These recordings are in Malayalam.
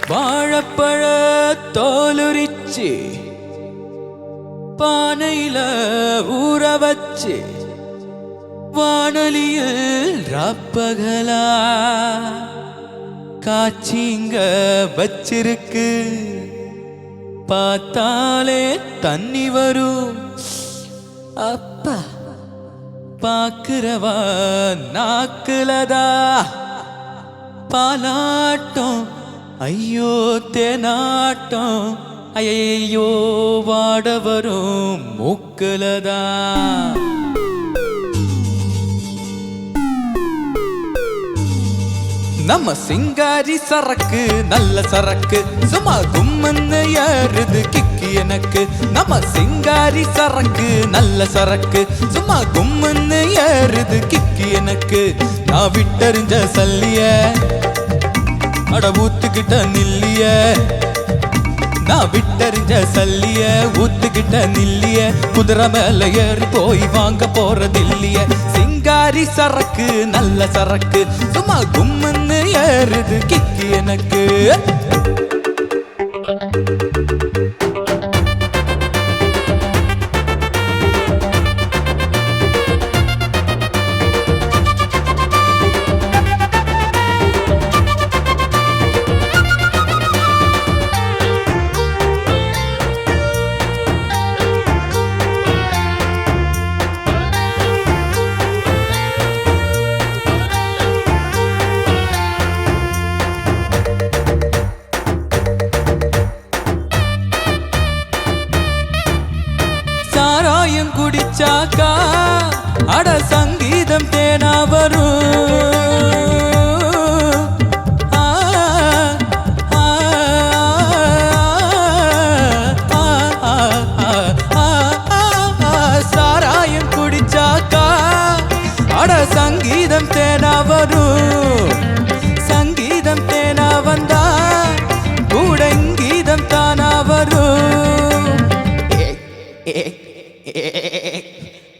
வாழப்பழ தோலுரிச்சு பானையில ஊற வச்சு வானலியில் ராப்பகலா காட்சிங்க வச்சிருக்கு பார்த்தாலே தண்ணி வரும் அப்பா பாக்குறவா நாக்குலதா பாலாட்டம் ஐயோ தேனாட்டம் ஐயோ வாட வரும் மூக்குலதா நம்ம சிங்காரி சரக்கு நல்ல சரக்கு சும்மா கும்மன்னு ஏறுது கிக்கி எனக்கு நம்ம சிங்காரி சரக்கு நல்ல சரக்கு சும்மா கும்மன்னு ஏறுது கிக்கி எனக்கு நான் விட்டறிஞ்ச சல்லிய அட ஊத்துக்கிட்ட நில்லிய நான் விட்டறிஞ்ச சல்லிய ஊத்துக்கிட்ட நில்லிய குதிரை மேல ஏறி போய் வாங்க போறதில்லைய சிங்காரி சரக்கு நல்ல சரக்கு சும்மா கும்மன்னு ஏறுது கிக்கி எனக்கு சாராயம் குடிச்சாக்கா அட சங்கீதம் தேனா வரும் சாராயம் குடிச்சாக்கா அட சங்கீதம் தேனா வரும் சங்கீதம் தேனா வந்தா கூடங்கீதம் தானா வரும்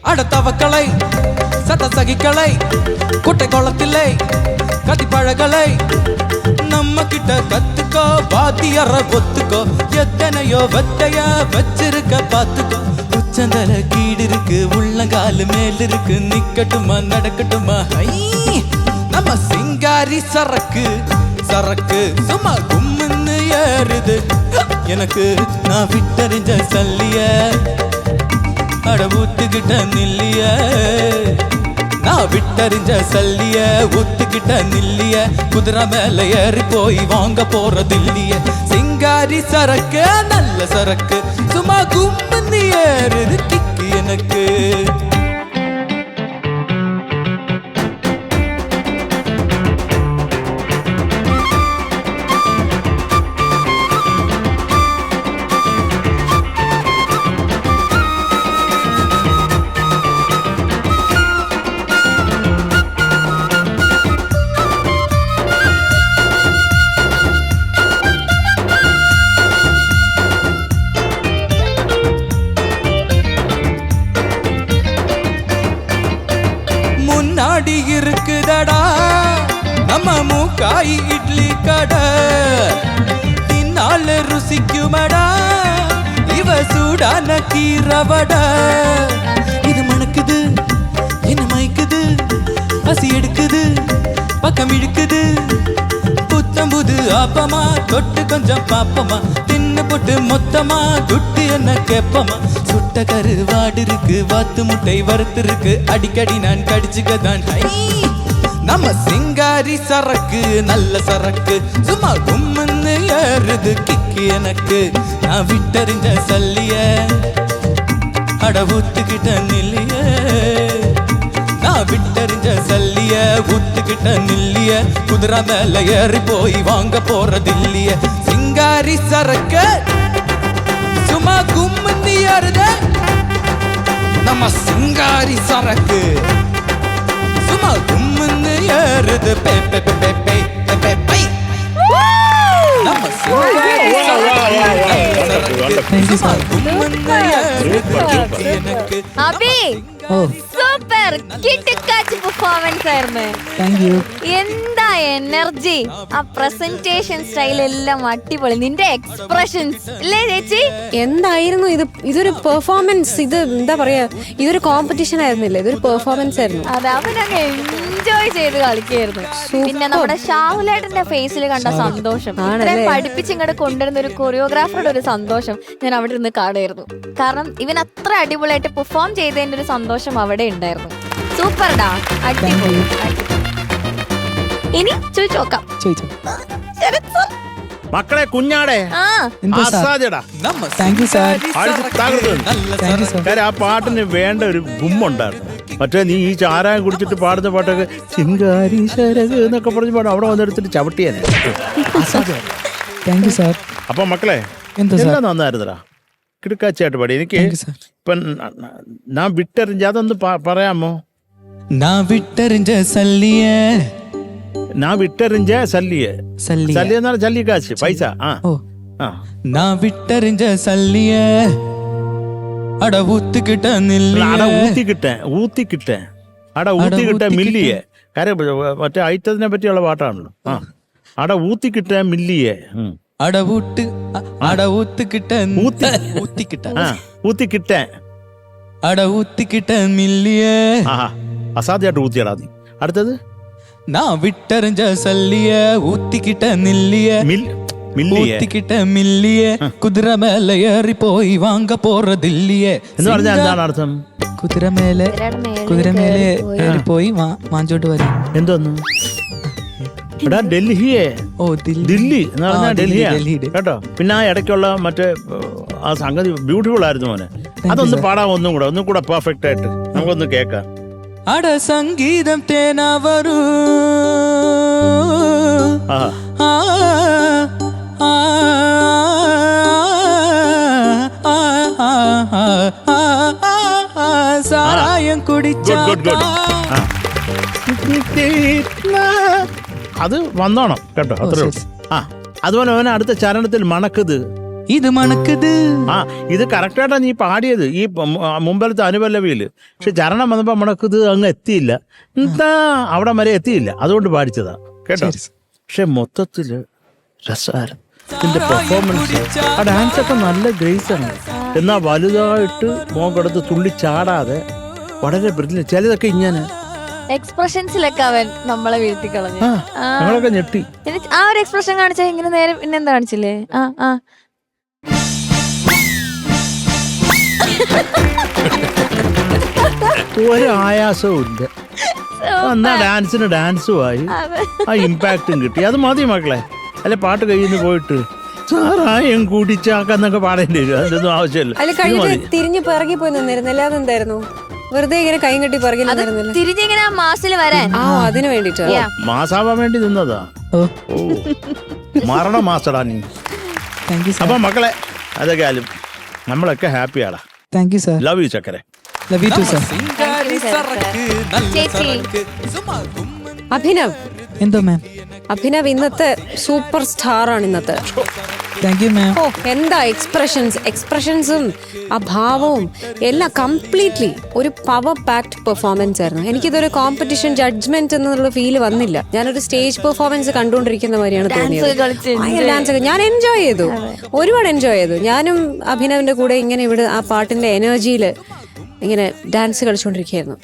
அடுத்தவக்களை சட்டசகிகளை குட்டை குளத்திலே கத்திப்பழகளை நம்ம கிட்ட கத்துக்கோ வாத்தியற ஒத்துக்கோ எத்தனையோ வெத்தைய வச்சிருக்க பாத்துக்கோ உச்சந்தல கீடு இருக்கு உள்ளங்காலு மேல் இருக்கு நிக்கட்டுமா நடக்கட்டுமா நம்ம சிங்காரி சரக்கு சரக்கு சும்மா கும்முன்னு ஏறுது எனக்கு நான் விட்டறிஞ்ச சல்லிய அட ஊத்துக்கிட்ட நில்லிய நான் விட்டறிஞ்ச சல்லிய ஊத்துக்கிட்ட நில்லிய குதிரை மேல ஏறி போய் வாங்க போறதில்லைய சிங்காரி சரக்கு நல்ல சரக்கு சும்மா கும்பந்து ஏறுது கிக்கு எனக்கு முன்னாடி இருக்குதடா நம்ம மூக்காய் இட்லி கடை தின்னால ருசிக்குமடா இவ சூடான கீரவடா இது மணக்குது என்ன மயக்குது பசி எடுக்குது பக்கம் இழுக்குது புத்தம்புது ஆப்பமா தொட்டு கொஞ்சம் பாப்பமா தின்னு போட்டு மொத்தமா துட்டு என்ன கேப்பமா சுட்ட கருவாடு இருக்கு வாத்து முட்டை வறுத்து இருக்கு அடிக்கடி நான் கடிச்சுக்கதான் நம்ம சிங்காரி சரக்கு நல்ல சரக்கு சும்மா கும்முன்னு ஏறுது கிக்கு எனக்கு நான் விட்டறிஞ்ச சல்லிய அட ஊத்துக்கிட்ட நில்லிய நான் விட்டறிஞ்ச சல்லிய ஊத்துக்கிட்ட நில்லிய குதிரை மேல ஏறி போய் வாங்க போறதில்லைய சிங்காரி சரக்கு சும்மா கும்முன்னு ஏறுது நம்ம சிங்காரி சரக்கு சும்மா கும்முன்னு ஏறுது பே பே பே பே பே பே பே நம்ம சிங்காரி சரக்கு சும்மா கும்முன்னு ஏறுது எனக்கு அபி சூப்பர் സൂപ്പർ കിടുക്കാച്ച് പെർഫോമൻസ് ആയിരുന്നു. Thank you. എന്താ എനർജി, ആ പ്രസന്റേഷൻ സ്റ്റൈൽ എല്ലാം അടിപൊളി. നിന്റെ എക്സ്പ്രഷൻസ് അല്ലേ ചേച്ചി? എന്തായിരുന്നു ഇത്? ഇതൊരു പെർഫോമൻസ്, ഇത് എന്താ പറയാ, ഇതൊരു കോമ്പറ്റീഷൻ ആയിരുന്നില്ല, ഇതൊരു പെർഫോമൻസ് ആയിരുന്നു. അതെ, അവനങ്ങ് എൻജോയ് ചെയ്ത് കളിക്കായിരുന്നു. പിന്നെ നമ്മുടെ ഷാഹുലേട്ടന്റെ ഫേസിൽ കണ്ട സന്തോഷം, ഇത്രയും പഠിപ്പിച്ച് ഇങ്ങോട്ട് കൊണ്ടുവരുന്ന ഒരു കൊറിയോഗ്രാഫറുടെ ഒരു സന്തോഷം ഞാൻ അവിടെ ഇരുന്ന് കാണുമായിരുന്നു. കാരണം ഇവൻ അത്ര അടിപൊളിയായിട്ട് പെർഫോം ചെയ്തതിന്റെ ഒരു സന്തോഷം അവിടെ ഉണ്ടായിരുന്നു. സൂപ്പർഡാ, അടിപൊളി. ഇനി ചോദിച്ചു നോക്കാം. മക്കളെ കുഞ്ഞാടെ ആസാദെടാ. Thank you sir. കാര്യം ആ പാട്ടിന് വേണ്ട ഒരു ഗുമ്മുണ്ടായിരുന്നു. മറ്റേ നീ ഈ ചാരായം കുടിച്ചിട്ട് പാടുന്ന പാട്ടൊക്കെ ചിങ്കാരി ശരക് എന്നൊക്കെ പറഞ്ഞ് പാടും, അവിടെ വന്നെടുത്തിട്ട് ചവിട്ടിയാനെ. Thank you sir. അപ്പൊ മക്കളെ എല്ലാം നന്നായിരുന്നടാ, കിടക്കാച്ചായിട്ട് പാടി. എനിക്ക് ഇപ്പൊ ഞാൻ വിട്ടെറിഞ്ഞ അതൊന്ന് പറയാമോ? ഞാൻ വിട്ടെറിഞ്ഞ സല്ലിയെ, ഞാൻ വിട്ടെറിഞ്ഞ സല്ലിയെ, സല്ലിയ എന്നാണ് ജല്ലിക്കാശ് പൈസ. நான் விட்டறிஞ்ச சல்லிய அட ஊத்துக்கிட்ட മില്ലിയെ. കാര്യം മറ്റേ ഐറ്റത്തിനെ പറ്റിയുള്ള പാട്ടാണല്ലോ. അട ഊത്തിക്കിട്ട മില്ലിയെ, ஊத்திக்கிட்ட மில்லியே. അസാധ്യമായിട്ട് ഊത്തിയടാ നീ. അടുത്തത് நான் விட்டறிஞ்ச சல்லிய ஊத்திக்கிட்ட நில்லிய, ஊத்திக்கிட்ட மில்லியே. കുതിര മേലെ ഏറി പോയി വാങ്ങ പോറതില്ലിയെ എന്ന് പറഞ്ഞാൽ എന്താണ് അർത്ഥം? കുതിര മേലെ ഏറി പോയി വാങ്ങിച്ചോണ്ട് വരും. എന്തോന്നു? എടാ ഡൽഹിയെ. ദില്ലി എന്ന് പറഞ്ഞാൽ ഡൽഹിയാണ് കേട്ടോ. പിന്നെ ആ ഇടയ്ക്കുള്ള മറ്റേ ആ സംഗതി ബ്യൂട്ടിഫുൾ ആയിരുന്നു മോനെ. അതൊന്ന് പാടാൻ ഒന്നും കൂടെ പെർഫെക്റ്റ് ആയിട്ട് നമുക്കൊന്ന് കേൾക്കാം. അട സംഗീതം തേനാ വരൂ, സാരായം കുടിച്ചാ. അത് വന്നോണം കേട്ടോ, അത്രേ ഉള്ളൂ. അതുപോലെ അവനെ അടുത്ത ചരണത്തിൽ മണക്കുത്, ഇത് മണക്കുത്. ഇത് കറക്റ്റായിട്ടാ നീ പാടിയത് ഈ മുമ്പിലത്തെ അനുപല്ലവിയില്. പക്ഷെ ചരണം വന്നപ്പോ മണക്കുത് അങ്ങ് എത്തിയില്ല, എന്താ അവിടെ വരെ എത്തിയില്ല, അതുകൊണ്ട് പാടിച്ചതാ കേട്ടോ. പക്ഷെ മൊത്തത്തില് രസമായിരുന്നു ഇതിന്റെ പെർഫോമൻസ്. ആ ഡാൻസ് ഒക്കെ നല്ല ഗ്രേസ് ആണ്. എന്നാ വലുതായിട്ട് മോങ്കടുത്ത് തുള്ളി ചാടാതെ വളരെ ബ്രില്യന്റ്. ചിലതൊക്കെ ഇങ്ങനെ എക്സ്പ്രഷൻസിലൊക്കെ അവൻ നമ്മളെ വീഴ്ത്തി കളഞ്ഞു. നമ്മളൊക്കെ ഞെട്ടി. ആ ഒരു എക്സ്പ്രഷൻ കാണിച്ചാ ഇങ്ങനെ നേരെ പിന്നെന്താ കാണിച്ചില്ലേ? ഒരു ആയാസവും ഇല്ല, എന്നാ ഡാൻസിന് ഡാൻസുമായി ആ ഇമ്പാക്റ്റും കിട്ടി. അത് മതി മക്കളെ. അല്ലെ പാട്ട് കഴിഞ്ഞ് പോയിട്ട് സാറായം കൂടിച്ചാക്കെന്നൊക്കെ പാടേണ്ടി വരും, അതിന്റെ ആവശ്യമില്ല. തിരിഞ്ഞു പിറകി പോയി നിന്നിരുന്നില്ല, അതെന്തായിരുന്നു? വെറുതെ ഇങ്ങനെ കൈ കെട്ടി പിറകി തിരിഞ്ഞിങ്ങനെ മാസിൽ വരാൻ. അതിന് വേണ്ടിട്ട് മാസാവാൻ വേണ്ടി നിന്നതാ. ഓ മരണ മാസടാ നീ. അപ്പൊ മക്കളെ അതൊക്കെ ആലും നമ്മളൊക്കെ ഹാപ്പിയാടാ. Thank you sir. Love you ചക്കരെ. Love you too sir. Abhinav. എന്തോ മാം? അഭിനവ് ഇന്നത്തെ സൂപ്പർ സ്റ്റാർ ആണ് ഇന്നത്തെ. താങ്ക് യു മാം. ഓ എന്താ എക്സ്പ്രഷൻസും ആ ഭാവവും എല്ലാം കംപ്ലീറ്റ്ലി ഒരു പവർ പാക്ഡ് പെർഫോമൻസ് ആയിരുന്നു. എനിക്കിതൊരു കോമ്പറ്റീഷൻ ജഡ്ജ്മെന്റ് എന്നുള്ള ഫീല് വന്നില്ല. ഞാനൊരു സ്റ്റേജ് പെർഫോമൻസ് കണ്ടുകൊണ്ടിരിക്കുന്ന മാതിരിയാണ് തോന്നിയത്. ഡാൻസ് ഒക്കെ ഞാൻ എൻജോയ് ചെയ്തു, ഒരുപാട് എൻജോയ് ചെയ്തു. ഞാനും അഭിനവിന്റെ കൂടെ ഇങ്ങനെ ഇവിടെ ആ പാട്ടിന്റെ എനർജിയിൽ ഇങ്ങനെ ഡാൻസ് കളിച്ചുകൊണ്ടിരിക്കുകയായിരുന്നു.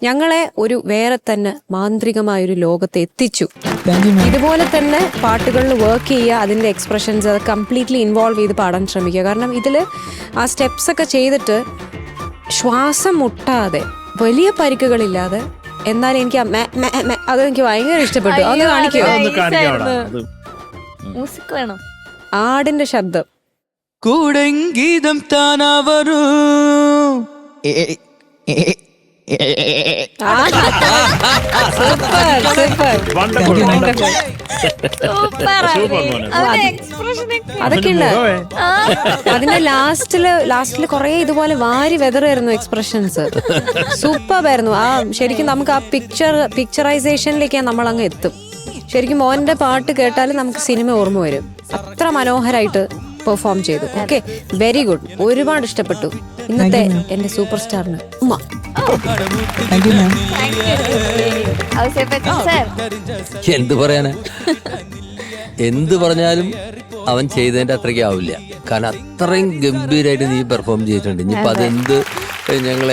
ഞങ്ങളെ ഒരു വേറെ തന്നെ മാന്ത്രികമായൊരു ലോകത്ത് എത്തിച്ചു. ഇതുപോലെ തന്നെ പാട്ടുകളിൽ വർക്ക് ചെയ്യുക, അതിൻ്റെ എക്സ്പ്രഷൻസ് അത് കംപ്ലീറ്റ്ലി ഇൻവോൾവ് ചെയ്ത് പാടാൻ ശ്രമിക്കുക. കാരണം ഇതിൽ ആ സ്റ്റെപ്സ് ഒക്കെ ചെയ്തിട്ട് ശ്വാസം മുട്ടാതെ വലിയ പരിക്കുകളില്ലാതെ, എന്നാലും എനിക്ക് അതെനിക്ക് ഭയങ്കര ഇഷ്ടപ്പെട്ടു. അത് കാണിക്കുമോ? മ്യൂസിക് വേണം. ആടിന്റെ ശബ്ദം കൂടെങ്കീതം താനാ വരൂ. അതൊക്കെ ഉണ്ട്. അതിന്റെ ലാസ്റ്റില് കുറെ ഇതുപോലെ വാരി വെതറായിരുന്നു എക്സ്പ്രഷൻസ്. സൂപ്പറായിരുന്നു. ആ ശരിക്കും നമുക്ക് ആ പിക്ചറൈസേഷനിലേക്ക് നമ്മൾ അങ്ങ് എത്തും. ശരിക്കും മോന്റെ പാട്ട് കേട്ടാൽ നമുക്ക് സിനിമ ഓർമ്മ വരും. അത്ര മനോഹരായിട്ട് പെർഫോം ചെയ്തു. ഓക്കെ, വെരി ഗുഡ്, ഒരുപാട് ഇഷ്ടപ്പെട്ടു. ഇന്നത്തെ എന്റെ സൂപ്പർ സ്റ്റാറിന് ഉമ്മ. താങ്ക് യു മാം. എന്ത് പറയാനാ, എന്ത് പറഞ്ഞാലും അവൻ ചെയ്തതിന്റെ അത്രയ്ക്ക് ആവില്ല. കാരണം അത്രയും ഗംഭീരമായിട്ട് നീ പെർഫോം ചെയ്തിട്ടുണ്ട്. ഇനിയിപ്പോൾ അതെന്ത് ഞങ്ങൾ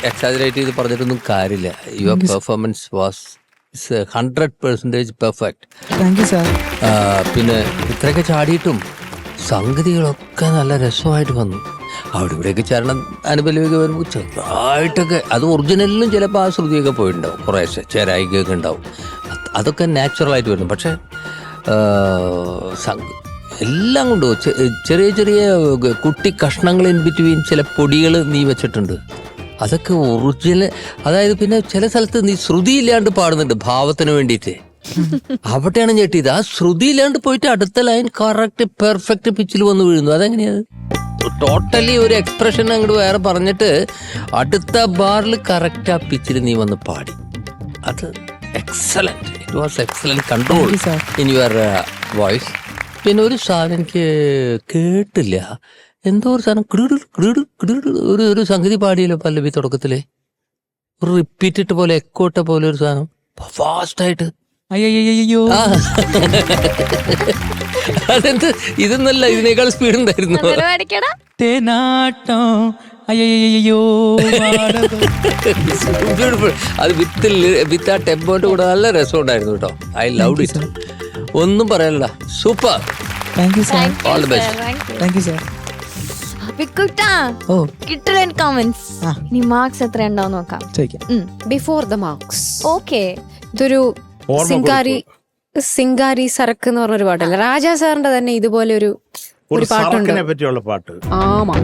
എക്സാജറേറ്റ് ചെയ്ത് പറഞ്ഞിട്ടൊന്നും കാര്യമില്ല. Your performance was 100% perfect. Thank you sir. പിന്നെ ഇത്രയൊക്കെ ചാടിയിട്ടും സംഗതികളൊക്കെ നല്ല രസമായിട്ട് വന്നു. അവിടെ ഇവിടെയൊക്കെ ചരണം അനുപല്ലവിയൊക്കെ വരുമ്പോൾ ചെറുതായിട്ടൊക്കെ അത് ഒറിജിനലിലും ചിലപ്പോൾ ആ ശ്രുതിയൊക്കെ പോയിട്ടുണ്ടാവും, കുറേശ്ശെ ചേരായിക്കൊക്കെ ഉണ്ടാവും. അതൊക്കെ നാച്ചുറലായിട്ട് വരുന്നു. പക്ഷേ എല്ലാം കൊണ്ടും ചെറിയ ചെറിയ കുട്ടി കഷ്ണങ്ങൾ ഇൻ ബിറ്റ്വീൻ ചില പൊടികൾ നീ വെച്ചിട്ടുണ്ട്. അതൊക്കെ ഒറിജിനൽ. അതായത് പിന്നെ ചില സ്ഥലത്ത് നീ ശ്രുതിയില്ലാണ്ട് പാടുന്നുണ്ട് ഭാവത്തിന് വേണ്ടിയിട്ട്. അവിടെയാണ് ഞെട്ടിയത്. ആ ശ്രുതിയില്ലാണ്ട് പോയിട്ട് അടുത്ത ലൈൻ കറക്റ്റ് പെർഫെക്റ്റ് പിച്ചിൽ വന്ന് വീഴുന്നു. അതെങ്ങനെയാണ്? ടോട്ടലി ഒരു എക്സ്പ്രഷൻ അങ്ങോട്ട് വേറെ പറഞ്ഞിട്ട് അടുത്ത ബാറിൽ കറക്റ്റ് ആ പിച്ചിൽ നീ വന്ന് പാടി. അത് excellent. It was excellent control in your voice. പിന്നെ ഒരു സാധനം എനിക്ക് കേട്ടില്ല, എന്തോ ഒരു സാധനം ഒരു സംഗതി പാടിയല്ലോ പല്ലവി തുടക്കത്തില്, ഒരു റിപ്പീറ്റിട്ട് പോലെ എക്കോട്ട പോലെ ഒരു സാധനം ഫാസ്റ്റായിട്ട്. അയ്യോ അതെന്ത്, ഇതൊന്നല്ല, ഇതിനേക്കാൾ സ്പീഡ് ഉണ്ടായിരുന്നു. തേനാട്ടം അയ്യോ. അത് വിത്ത് ആ ടെമ്പോന്റെ കൂടെ നല്ല രസം ഉണ്ടായിരുന്നു കേട്ടോ. I love it. ഒന്നും പറയാനില്ല, super. Thank you sir. All the best. Thank you sir. ഓ കിട്ടലൻ കമന്റ്സ്. ഇനി മാർക്സ് എത്ര ഉണ്ടാവും നോക്കാം. ചോദിക്കാം. Before the marks. ഓക്കെ, ഇതൊരു സിംഗാരി സരക്ക് എന്ന് പറഞ്ഞൊരു പാട്ടല്ല, രാജാ സാറിന്റെ തന്നെ ഇതുപോലെ ഒരു പാട്ടുണ്ട് പറ്റിയുള്ള പാട്ട്. ആമാ.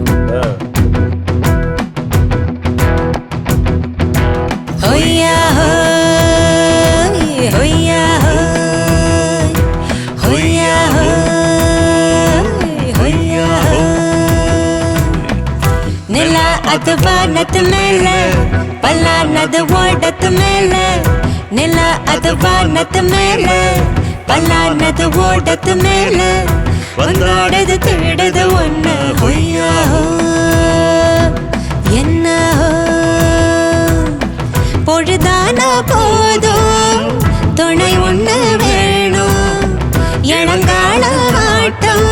ನೆಲ ಅದು ಬಾನದ ಮೇಲೆ ಪಲ್ಲಾನದ ಓಡದ ಮೇಲೆ, ನೆಲ ಅದು ಬಾನದ ಮೇಲೆ ಪಲ್ಲಾನದ ಓಡದ ಮೇಲೆ, ಒಂದಾಡದು ತೇಡದು ಒನ್ನ ಹೊಯ್ಯಾ என்ன பொழுதான போதும் துணை ஒண்ணு வேணும், இளங்கால ஆட்டம்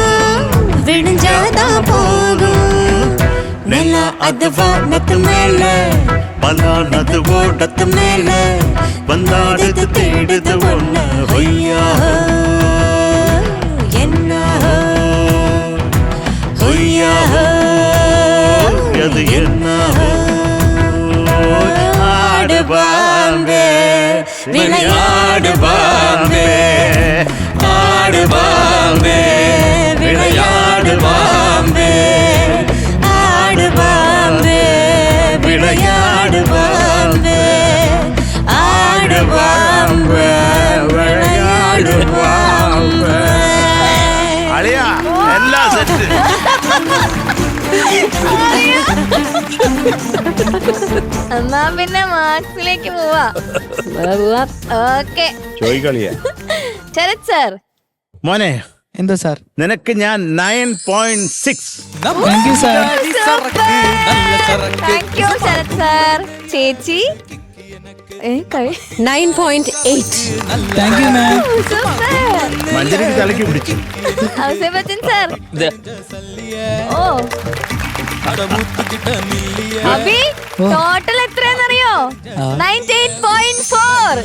விடிஞ்சாதான் போகும். ನೆಲ ಅದು ವಾನದ ಮೇಲೆ ಪಲ್ಲಾನದ ಓಡದ ಮೇಲೆ, ಒಂದಾಡದು ತೇಡದು ಒನ್ನ ಹೊಯ್ಯಾ என்ன ಹೊಯ್ಯಾ அது என்ன ஆடுவாம்பே விளையாடுவாம்பே, ஆடுவாம்பே விளையாடுவாம்பே, ஆடுவாம்பே விளையாடுவாம்பே, ஆடுவாம்பே விளையாடுவாம்பே. അളിയാ എല്ലാം സെറ്റ്. എന്നാ പിന്നെ മാർക്സിലേക്ക് പോവാ. ഓക്കെ, ചോദിക്കളിയാ ശരത് സർ. മോനെ, എന്താ സാർ? നിനക്ക് ഞാൻ 9.6. Thank you sir. Thank you Sharath sir. ചേച്ചി 9.8. Thank you ma'am. മഞ്ചരിക്ക് തലക്ക് പിടിച്ചു. ബച്ചൻ സർ. ഓ അഭി, ടോട്ടൽ എത്രയാണെന്നറിയോ? 98.4.